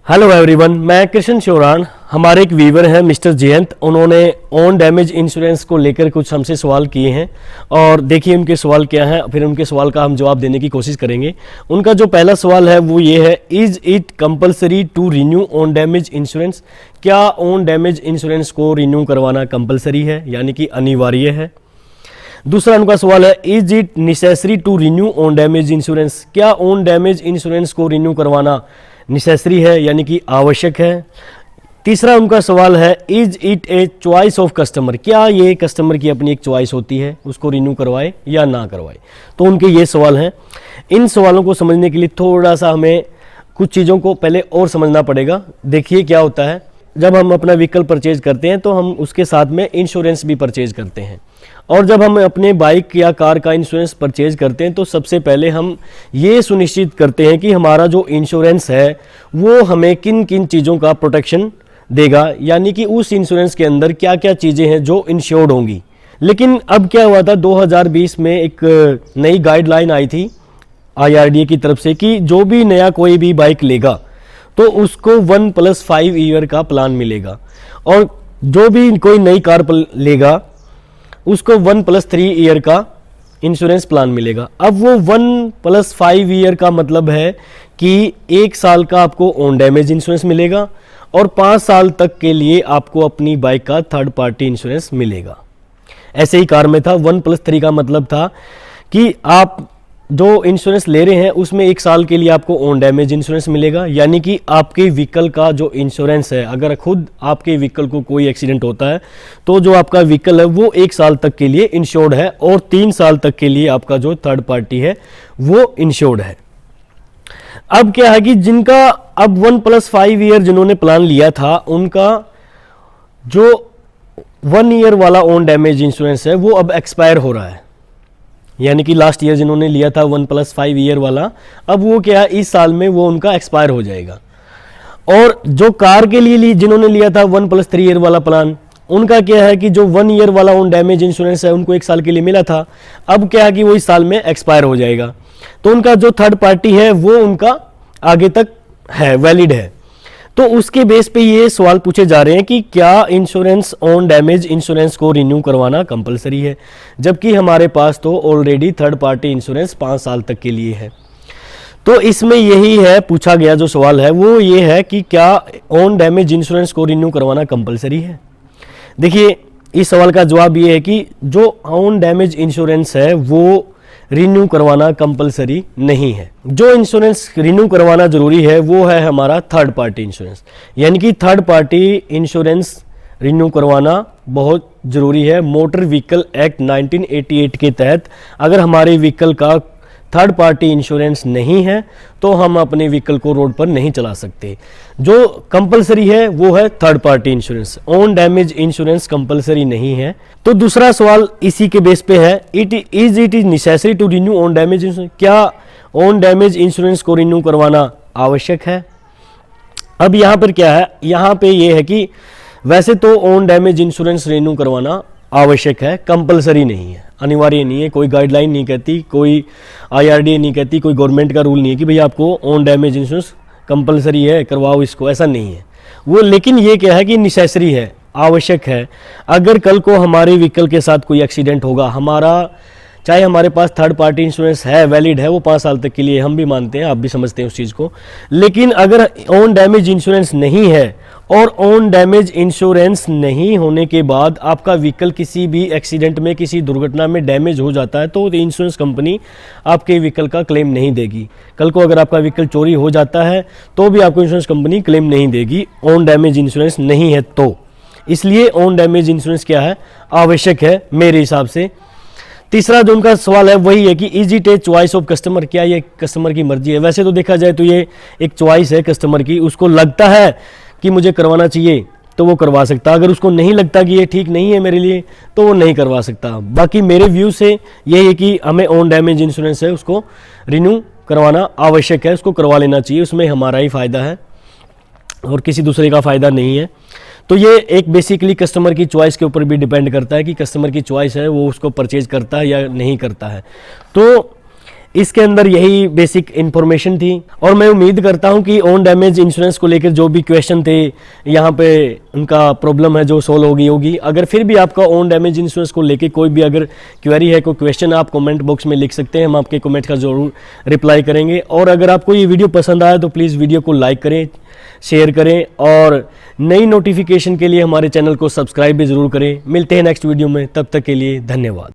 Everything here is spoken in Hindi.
हेलो एवरीवन, मैं कृष्ण चौरान। हमारे एक व्यूवर हैं मिस्टर जयंत। उन्होंने ओन डैमेज इंश्योरेंस को लेकर कुछ हमसे सवाल किए हैं और देखिए उनके सवाल क्या हैं, फिर उनके सवाल का हम जवाब देने की कोशिश करेंगे। उनका जो पहला सवाल है वो ये है, is it compulsory to renew own damage insurance? क्या ओन डैमेज इंश्योरेंस को रिन्यू करवाना कंपलसरी है, यानी कि अनिवार्य है? दूसरा उनका सवाल है, is it necessary to renew own damage insurance? क्या ओन डैमेज इंश्योरेंस को रिन्यू करवाना नेसेसरी है, यानी कि आवश्यक है? तीसरा उनका सवाल है, is it a choice of customer? क्या ये कस्टमर की अपनी एक चॉइस होती है, उसको रिन्यू करवाए या ना करवाए? तो उनके ये सवाल हैं। इन सवालों को समझने के लिए थोड़ा सा हमें कुछ चीज़ों को पहले और समझना पड़ेगा। देखिए क्या होता है, जब हम अपना व्हीकल परचेज करते हैं तो हम उसके साथ में इंश्योरेंस भी परचेज करते हैं, और जब हम अपने बाइक या कार का इंश्योरेंस परचेज करते हैं तो सबसे पहले हम ये सुनिश्चित करते हैं कि हमारा जो इंश्योरेंस है वो हमें किन किन चीज़ों का प्रोटेक्शन देगा, यानी कि उस इंश्योरेंस के अंदर क्या क्या चीज़ें हैं जो इंश्योर्ड होंगी। लेकिन अब क्या हुआ था, 2020 में एक नई गाइडलाइन आई थी IRDA की तरफ से कि जो भी नया कोई भी बाइक लेगा तो उसको 1+5 ईयर का प्लान मिलेगा, और जो भी कोई नई कार लेगा उसको 1+3 ईयर का इंश्योरेंस प्लान मिलेगा। अब वो 1+5 ईयर का मतलब है कि 1 साल का आपको ओन डैमेज इंश्योरेंस मिलेगा और 5 साल तक के लिए आपको अपनी बाइक का थर्ड पार्टी इंश्योरेंस मिलेगा। ऐसे ही कार में था, 1+3 का मतलब था कि आप जो इंश्योरेंस ले रहे हैं उसमें 1 साल के लिए आपको ओन डैमेज इंश्योरेंस मिलेगा, यानी कि आपके व्हीकल का जो इंश्योरेंस है, अगर खुद आपके व्हीकल को कोई एक्सीडेंट होता है तो जो आपका व्हीकल है वो 1 साल तक के लिए इंश्योर्ड है, और 3 साल तक के लिए आपका जो थर्ड पार्टी है वो इंश्योर्ड है। अब क्या है कि जिनका अब 1+5 ईयर जिन्होंने प्लान लिया था, उनका जो 1 ईयर वाला ओन डैमेज इंश्योरेंस है वो अब एक्सपायर हो रहा है, यानी कि लास्ट ईयर जिन्होंने लिया था 1+5 ईयर वाला, अब वो क्या है, इस साल में वो उनका एक्सपायर हो जाएगा। और जो कार के लिए जिन्होंने लिया था 1+3 ईयर वाला प्लान, उनका क्या है कि जो 1 ईयर वाला ओन डैमेज इंश्योरेंस है उनको 1 साल के लिए मिला था, अब क्या है कि वो इस साल में एक्सपायर हो जाएगा। तो उनका जो थर्ड पार्टी है वो उनका आगे तक है, वैलिड है। तो उसके बेस पे ये सवाल पूछे जा रहे हैं कि क्या इंश्योरेंस ओन डैमेज इंश्योरेंस को रिन्यू करवाना कंपलसरी है, जबकि हमारे पास तो ऑलरेडी थर्ड पार्टी इंश्योरेंस 5 साल तक के लिए है। तो इसमें यही है, पूछा गया जो सवाल है वो ये है कि क्या ओन डैमेज इंश्योरेंस को रिन्यू करवाना कंपलसरी है। देखिए इस सवाल का जवाब ये है कि जो ओन डैमेज इंश्योरेंस है वो रिन्यू करवाना कंपलसरी नहीं है। जो इंश्योरेंस रिन्यू करवाना जरूरी है वो है हमारा थर्ड पार्टी इंश्योरेंस, यानी कि थर्ड पार्टी इंश्योरेंस रिन्यू करवाना बहुत ज़रूरी है। मोटर व्हीकल एक्ट 1988 के तहत अगर हमारे व्हीकल का थर्ड पार्टी इंश्योरेंस नहीं है तो हम अपने व्हीकल को रोड पर नहीं चला सकते। जो कंपलसरी है वो है third party insurance, own damage insurance compulsory नहीं है। तो दूसरा सवाल इसी के बेस पे है, it is necessary to renew own damage insurance? क्या ओन डैमेज इंश्योरेंस को रिन्यू करवाना आवश्यक है? अब यहाँ पर क्या है, यहाँ पे ये है कि वैसे तो ओन डैमेज इंश्योरेंस रिन्यू करवाना आवश्यक है, कंपलसरी नहीं है, अनिवार्य नहीं है। कोई गाइडलाइन नहीं कहती, कोई IRDA नहीं कहती, कोई गवर्नमेंट का रूल नहीं है कि भाई आपको ओन डैमेज इंश्योरेंस कंपलसरी है, करवाओ इसको, ऐसा नहीं है वो। लेकिन ये क्या है कि नेसेसरी है, आवश्यक है। अगर कल को हमारे व्हीकल के साथ कोई एक्सीडेंट होगा, हमारा चाहे हमारे पास थर्ड पार्टी इंश्योरेंस है, वैलिड है, वो 5 साल तक के लिए, हम भी मानते हैं, आप भी समझते हैं उस चीज़ को, लेकिन अगर ओन डैमेज इंश्योरेंस नहीं है और ओन डैमेज इंश्योरेंस नहीं होने के बाद आपका व्हीकल किसी भी एक्सीडेंट में, किसी दुर्घटना में डैमेज हो जाता है तो इंश्योरेंस कंपनी आपके व्हीकल का क्लेम नहीं देगी। कल को अगर आपका व्हीकल चोरी हो जाता है तो भी आपको इंश्योरेंस कंपनी क्लेम नहीं देगी, ओन डैमेज इंश्योरेंस नहीं है तो। इसलिए ओन डैमेज इंश्योरेंस क्या है, आवश्यक है मेरे हिसाब से। तीसरा जो उनका सवाल है वही है कि is it a choice of customer? क्या ये कस्टमर की मर्जी है? वैसे तो देखा जाए तो ये एक चॉइस है कस्टमर की, उसको लगता है कि मुझे करवाना चाहिए तो वो करवा सकता, अगर उसको नहीं लगता कि ये ठीक नहीं है मेरे लिए तो वो नहीं करवा सकता। बाकी मेरे व्यू से यही है कि हमें ओन डैमेज इंश्योरेंस है उसको रिन्यू करवाना आवश्यक है, उसको करवा लेना चाहिए, उसमें हमारा ही फ़ायदा है और किसी दूसरे का फ़ायदा नहीं है। तो ये एक बेसिकली कस्टमर की चॉइस के ऊपर भी डिपेंड करता है कि कस्टमर की चॉइस है वो उसको परचेज करता है या नहीं करता है। तो इसके अंदर यही बेसिक इन्फॉर्मेशन थी और मैं उम्मीद करता हूं कि ओन डैमेज इंश्योरेंस को लेकर जो भी क्वेश्चन थे यहाँ पे उनका प्रॉब्लम है जो सोल्व होगी। अगर फिर भी आपका ओन डैमेज इंश्योरेंस को लेकर कोई भी अगर क्वेरी है, कोई क्वेश्चन, आप कमेंट बॉक्स में लिख सकते हैं, हम आपके कमेंट का जरूर रिप्लाई करेंगे। और अगर आपको ये वीडियो पसंद आया तो प्लीज़ वीडियो को लाइक करें, शेयर करें और नई नोटिफिकेशन के लिए हमारे चैनल को सब्सक्राइब भी ज़रूर करें। मिलते हैं नेक्स्ट वीडियो में, तब तक के लिए धन्यवाद।